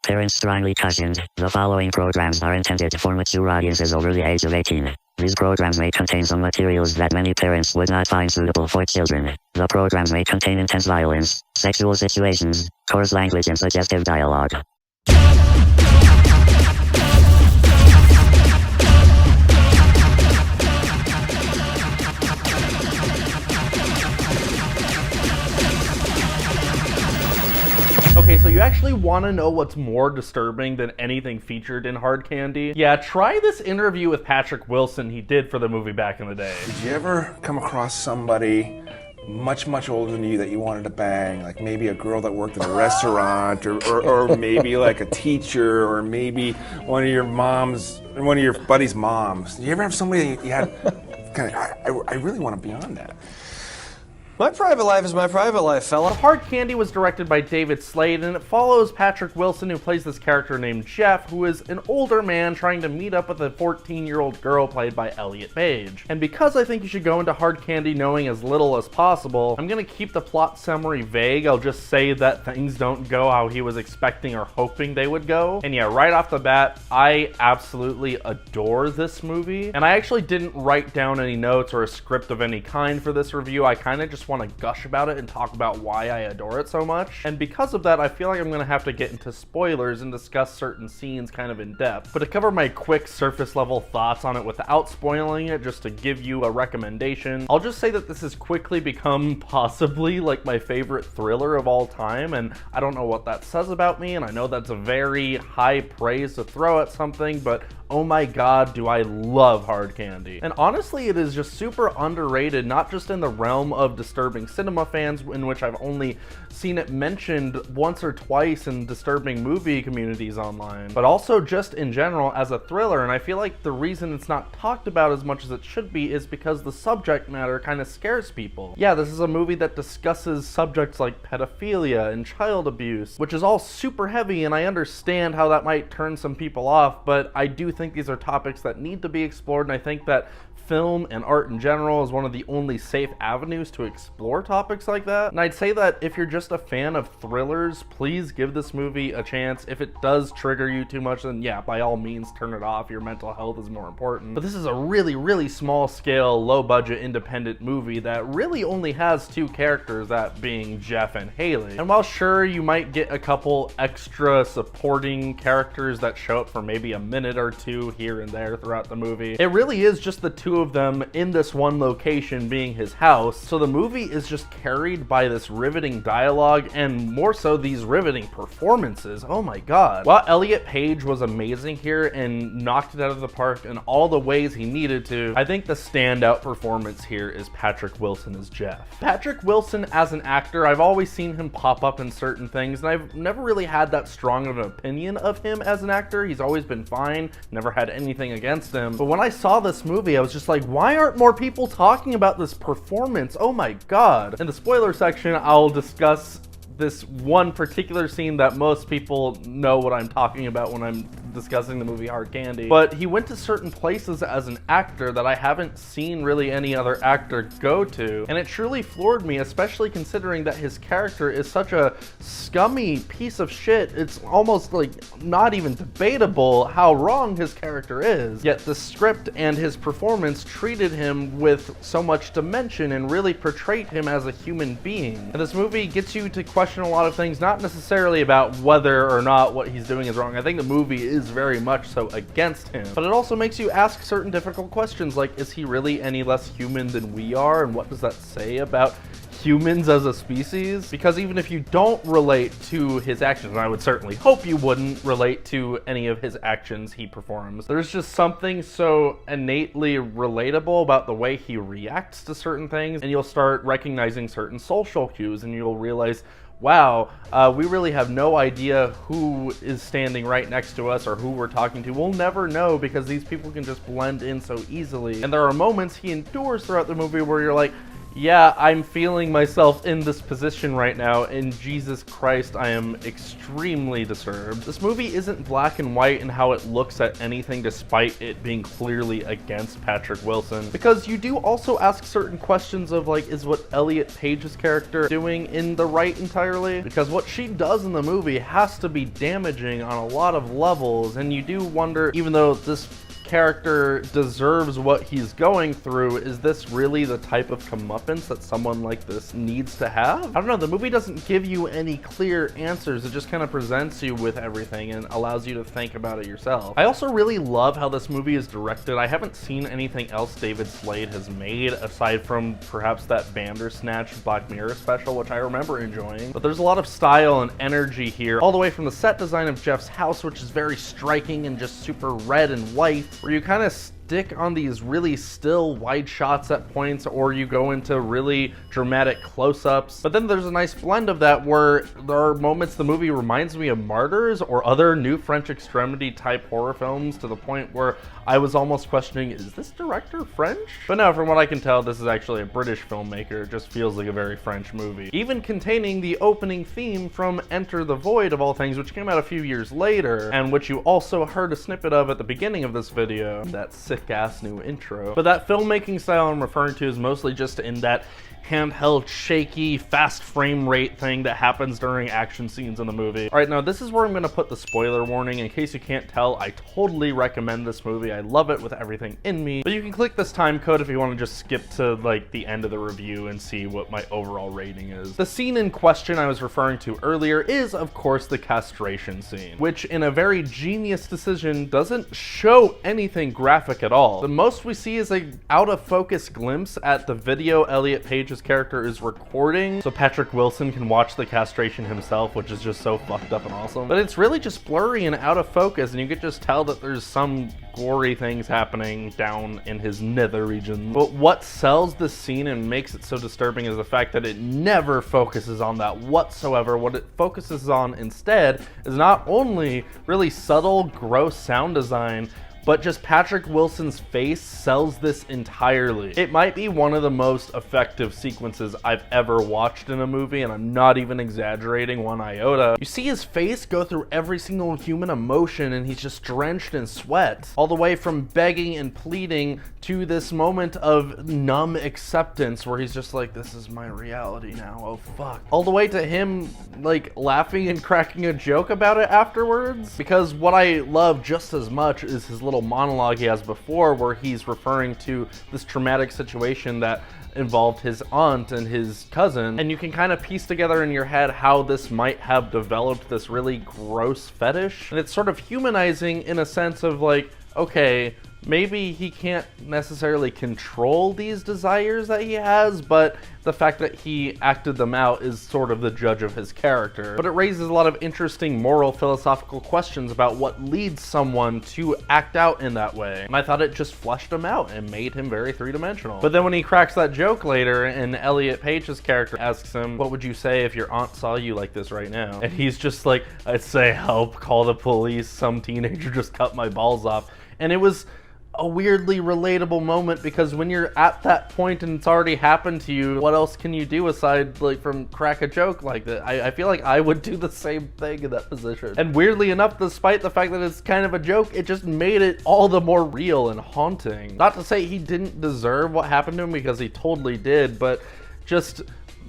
Parents strongly cautioned, the following programs are intended for mature audiences over the age of 18. These programs may contain some materials that many parents would not find suitable for children. The programs may contain intense violence, sexual situations, coarse language and suggestive dialogue. Okay, so you actually want to know what's more disturbing than anything featured in Hard Candy? Yeah, try this interview with Patrick Wilson he did for the movie back in the day. Did you ever come across somebody much older than you that you wanted to bang? Like maybe a girl that worked in a restaurant, or maybe like a teacher, or maybe one of your buddy's moms. Did you ever have somebody that you had kind of, I really want to be on that? My private life is my private life, fella. Hard Candy was directed by David Slade, and it follows Patrick Wilson, who plays this character named Jeff, who is an older man trying to meet up with a 14-year-old girl played by Elliot. And because I think you should go into Hard Candy knowing as little as possible, I'm gonna keep the plot summary vague. I'll just say that things don't go how he was expecting or hoping they would go. And yeah, right off the bat, I absolutely adore this movie. And I actually didn't write down any notes or a script of any kind for this review. I kind of just want to gush about it and talk about why I adore it so much. And because of that, I feel like I'm gonna have to get into spoilers and discuss certain scenes kind of in depth. But to cover my quick surface level thoughts on it without spoiling it, just to give you a recommendation, I'll just say that this has quickly become possibly like my favorite thriller of all time, and I don't know what that says about me, and I know that's a very high praise to throw at something, but oh my god, do I love Hard Candy. And honestly, it is just super underrated, not just in the realm of disturbing cinema fans, in which I've only seen it mentioned once or twice in disturbing movie communities online, but also just in general as a thriller. And I feel like the reason it's not talked about as much as it should be is because the subject matter kind of scares people. Yeah, this is a movie that discusses subjects like pedophilia and child abuse, which is all super heavy, and I understand how that might turn some people off, but I do think these are topics that need to be explored, and I think that film and art in general is one of the only safe avenues to explore topics like that. And I'd say that if you're just a fan of thrillers, please give this movie a chance. If it does trigger you too much, then yeah, by all means turn it off. Your mental health is more important. But this is a really small scale, low budget, independent movie that really only has two characters, that being Jeff and Haley. And while sure, you might get a couple extra supporting characters that show up for maybe a minute or two here and there throughout the movie, it really is just the two of them in this one location, being his house. So the movie is just carried by this riveting dialogue, and more so these riveting performances. Oh my god. While Elliot Page was amazing here and knocked it out of the park in all the ways he needed to, I think the standout performance here is Patrick Wilson as Jeff. Patrick Wilson as an actor, I've always seen him pop up in certain things, and I've never really had that strong of an opinion of him as an actor. He's always been fine, never had anything against him. But when I saw this movie, I was just like, why aren't more people talking about this performance? Oh my god. In the spoiler section, I'll discuss this one particular scene that most people know what I'm talking about when I'm discussing the movie Hard Candy. But he went to certain places as an actor that I haven't seen really any other actor go to, and it truly floored me, especially considering that his character is such a scummy piece of shit. It's almost like not even debatable how wrong his character is, yet the script and his performance treated him with so much dimension and really portrayed him as a human being. And this movie gets you to question a lot of things, not necessarily about whether or not what he's doing is wrong. I think the movie is very much so against him, but it also makes you ask certain difficult questions, like, is he really any less human than we are, and what does that say about humans as a species? Because even if you don't relate to his actions, and I would certainly hope you wouldn't relate to any of his actions he performs, there's just something so innately relatable about the way he reacts to certain things, and you'll start recognizing certain social cues, and you'll realize, wow, we really have no idea who is standing right next to us or who we're talking to. We'll never know because these people can just blend in so easily. And there are moments he endures throughout the movie where you're like, Yeah, I'm feeling myself in this position right now, and Jesus Christ, I am extremely disturbed. This movie isn't black and white in how it looks at anything despite it being clearly against Patrick Wilson, because you do also ask certain questions of like, is what Elliot Page's character doing in the right entirely? Because what she does in the movie has to be damaging on a lot of levels, and you do wonder, even though this character deserves what he's going through, is this really the type of comeuppance that someone like this needs to have? I don't know, the movie doesn't give you any clear answers. It just kind of presents you with everything and allows you to think about it yourself. I also really love how this movie is directed. I haven't seen anything else David Slade has made aside from perhaps that Bandersnatch Black Mirror special, which I remember enjoying. But there's a lot of style and energy here, all the way from the set design of Jeff's house, which is very striking and just super red and white, where you kind of stick on these really still wide shots at points, or you go into really dramatic close-ups. But then there's a nice blend of that where there are moments the movie reminds me of Martyrs or other New French Extremity type horror films, to the point where I was almost questioning, is this director French? But no, from what I can tell, this is actually a British filmmaker. It just feels like a very French movie. Even containing the opening theme from Enter the Void, of all things, which came out a few years later, and which you also heard a snippet of at the beginning of this video, that sick-ass new intro. But that filmmaking style I'm referring to is mostly just in that handheld, shaky, fast frame rate thing that happens during action scenes in the movie. All right, now this is where I'm going to put the spoiler warning. In case you can't tell, I totally recommend this movie. I love it with everything in me. But you can click this time code if you want to just skip to like the end of the review and see what my overall rating is. The scene in question I was referring to earlier is, of course, the castration scene, which in a very genius decision doesn't show anything graphic at all. The most we see is a out of focus glimpse at the video Elliot Page's character is recording so Patrick Wilson can watch the castration himself, which is just so fucked up and awesome. But it's really just blurry and out of focus, and you could just tell that there's some gory things happening down in his nether region. But what sells this scene and makes it so disturbing is the fact that it never focuses on that whatsoever. What it focuses on instead is not only really subtle, gross sound design, but just Patrick Wilson's face sells this entirely. It might be one of the most effective sequences I've ever watched in a movie, and I'm not even exaggerating one iota. You see his face go through every single human emotion, and he's just drenched in sweat. All the way from begging and pleading to this moment of numb acceptance where he's just like, this is my reality now, oh fuck. All the way to him like laughing and cracking a joke about it afterwards. Because what I love just as much is his little monologue he has before, where he's referring to this traumatic situation that involved his aunt and his cousin, and you can kind of piece together in your head how this might have developed this really gross fetish. And it's sort of humanizing in a sense of like, okay, maybe he can't necessarily control these desires that he has, but the fact that he acted them out is sort of the judge of his character. But it raises a lot of interesting moral philosophical questions about what leads someone to act out in that way. And I thought it just fleshed him out and made him very three-dimensional. But then when he cracks that joke later and Elliot Page's character asks him, what would you say if your aunt saw you like this right now? And he's just like, I'd say help, call the police, some teenager just cut my balls off. And it was a weirdly relatable moment, because when you're at that point and it's already happened to you, what else can you do aside like from crack a joke like that? I feel like I would do the same thing in that position. And weirdly enough, despite the fact that it's kind of a joke, it just made it all the more real and haunting. Not to say he didn't deserve what happened to him, because he totally did, but just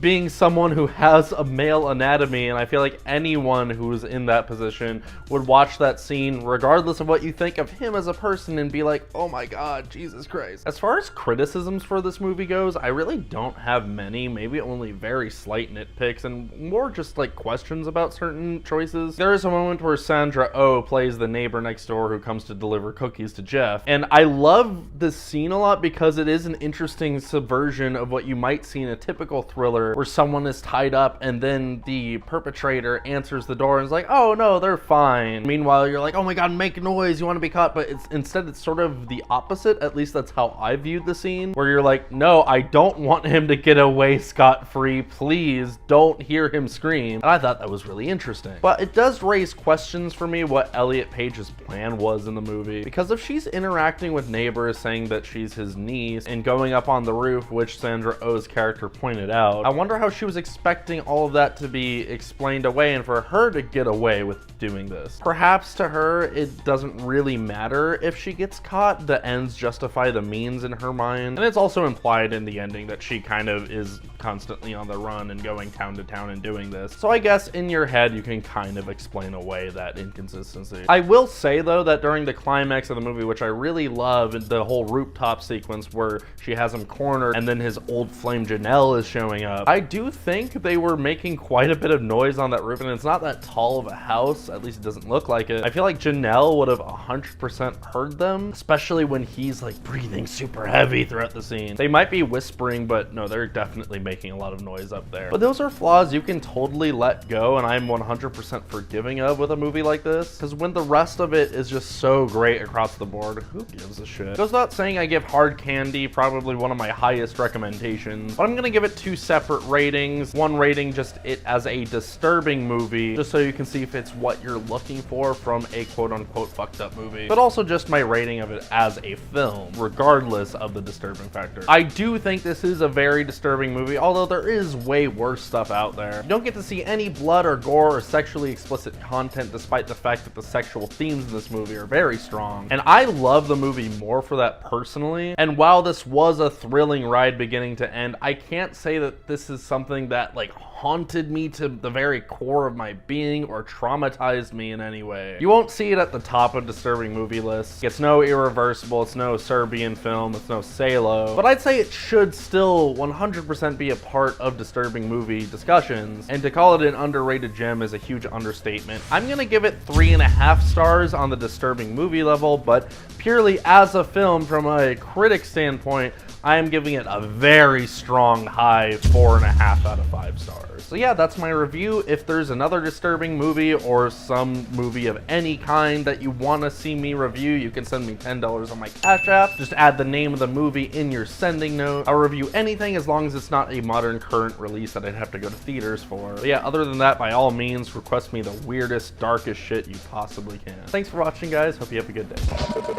being someone who has a male anatomy, and I feel like anyone who is in that position would watch that scene regardless of what you think of him as a person and be like, oh my god, Jesus Christ. As far as criticisms for this movie goes, I really don't have many, maybe only very slight nitpicks and more just like questions about certain choices. There is a moment where Sandra Oh plays the neighbor next door who comes to deliver cookies to Jeff, and I love this scene a lot because it is an interesting subversion of what you might see in a typical thriller trailer where someone is tied up and then the perpetrator answers the door and is like, oh no, they're fine. Meanwhile, you're like, oh my god, make noise, you want to be caught. But instead it's sort of the opposite. At least that's how I viewed the scene, where you're like, no, I don't want him to get away scot-free. Please don't hear him scream. And I thought that was really interesting. But it does raise questions for me what Elliot Page's plan was in the movie, because if she's interacting with neighbors saying that she's his niece and going up on the roof, which Sandra Oh's character pointed out, I wonder how she was expecting all of that to be explained away and for her to get away with doing this. Perhaps to her it doesn't really matter if she gets caught. The ends justify the means in her mind. And it's also implied in the ending that she kind of is constantly on the run and going town to town and doing this. So I guess in your head you can kind of explain away that inconsistency. I will say though that during the climax of the movie, which I really love, the whole rooftop sequence where she has him cornered and then his old flame Janelle is showing up, I do think they were making quite a bit of noise on that roof, and it's not that tall of a house, at least it doesn't look like it. I feel like Janelle would have 100% heard them, especially when he's like breathing super heavy throughout the scene. They might be whispering, but no, they're definitely making a lot of noise up there. But those are flaws you can totally let go, and I'm 100% forgiving of with a movie like this, because when the rest of it is just so great across the board, who gives a shit? It goes without saying I give Hard Candy probably one of my highest recommendations, but I'm gonna give it 2 separate ratings. One rating just it as a disturbing movie, just so you can see if it's what you're looking for from a quote-unquote fucked up movie, but also just my rating of it as a film, regardless of the disturbing factor. I do think this is a very disturbing movie, although there is way worse stuff out there. You don't get to see any blood or gore or sexually explicit content, despite the fact that the sexual themes in this movie are very strong. And I love the movie more for that personally. And while this was a thrilling ride beginning to end, I can't say that this is something that like haunted me to the very core of my being or traumatized me in any way. You won't see it at the top of disturbing movie lists. It's no Irreversible, it's no Serbian Film, it's no Salo, but I'd say it should still 100% be a part of disturbing movie discussions, and to call it an underrated gem is a huge understatement. I'm gonna give it 3.5 stars on the disturbing movie level, but purely as a film from a critic standpoint, I am giving it a very strong high 4.5 out of 5 stars. So yeah, that's my review. If there's another disturbing movie or some movie of any kind that you want to see me review, you can send me $10 on my Cash App. Just add the name of the movie in your sending note. I'll review anything as long as it's not a modern current release that I'd have to go to theaters for. But yeah, other than that, by all means, request me the weirdest, darkest shit you possibly can. Thanks for watching, guys. Hope you have a good day.